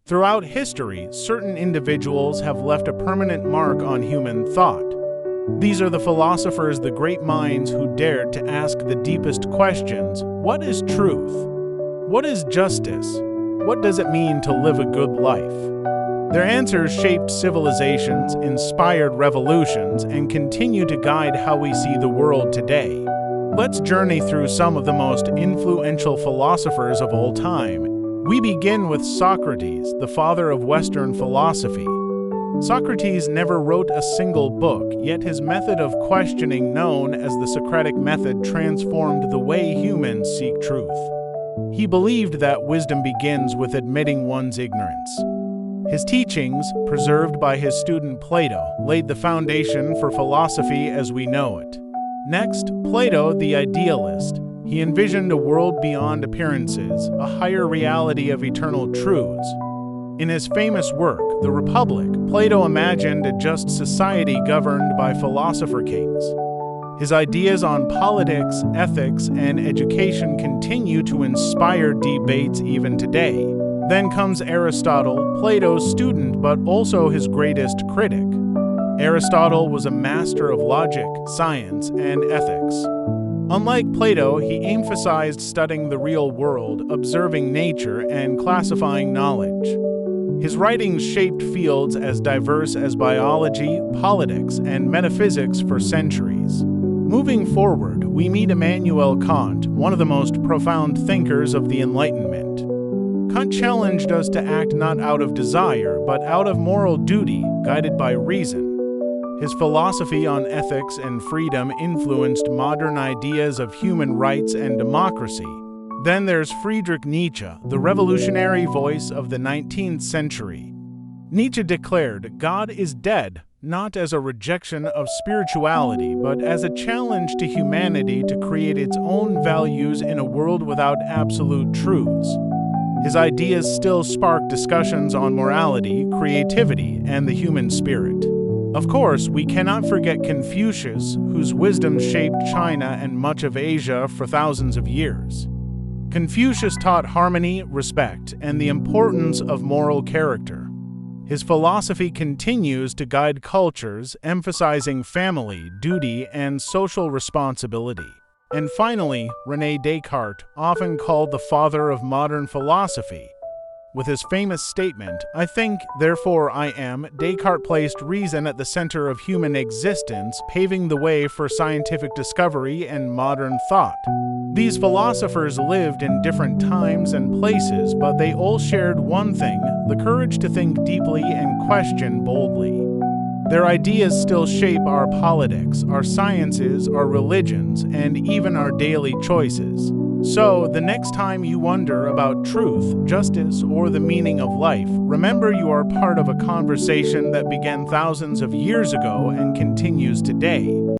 Throughout history, certain individuals have left a permanent mark on human thought. These are the philosophers, the great minds who dared to ask the deepest questions. What is truth? What is justice? What does it mean to live a good life? Their answers shaped civilizations, inspired revolutions, and continue to guide how we see the world today. Let's journey through some of the most influential philosophers of all time. We begin with Socrates, the father of Western philosophy. Socrates never wrote a single book, yet his method of questioning, known as the Socratic method, transformed the way humans seek truth. He believed that wisdom begins with admitting one's ignorance. His teachings, preserved by his student Plato, laid the foundation for philosophy as we know it. Next, Plato, the idealist. He envisioned a world beyond appearances, a higher reality of eternal truths. In his famous work, The Republic, Plato imagined a just society governed by philosopher kings. His ideas on politics, ethics, and education continue to inspire debates even today. Then comes Aristotle, Plato's student but also his greatest critic. Aristotle was a master of logic, science, and ethics. Unlike Plato, he emphasized studying the real world, observing nature, and classifying knowledge. His writings shaped fields as diverse as biology, politics, and metaphysics for centuries. Moving forward, we meet Immanuel Kant, one of the most profound thinkers of the Enlightenment. Kant challenged us to act not out of desire, but out of moral duty, guided by reason. His philosophy on ethics and freedom influenced modern ideas of human rights and democracy. Then there's Friedrich Nietzsche, the revolutionary voice of the 19th century. Nietzsche declared, "God is dead, not as a rejection of spirituality, but as a challenge to humanity to create its own values in a world without absolute truths." His ideas still spark discussions on morality, creativity, and the human spirit. Of course, we cannot forget Confucius, whose wisdom shaped China and much of Asia for thousands of years. Confucius taught harmony, respect, and the importance of moral character. His philosophy continues to guide cultures, emphasizing family, duty, and social responsibility. And finally, René Descartes, often called the father of modern philosophy. With his famous statement, "I think, therefore I am," Descartes placed reason at the center of human existence, paving the way for scientific discovery and modern thought. These philosophers lived in different times and places, but they all shared one thing: the courage to think deeply and question boldly. Their ideas still shape our politics, our sciences, our religions, and even our daily choices. So, the next time you wonder about truth, justice, or the meaning of life, remember you are part of a conversation that began thousands of years ago and continues today.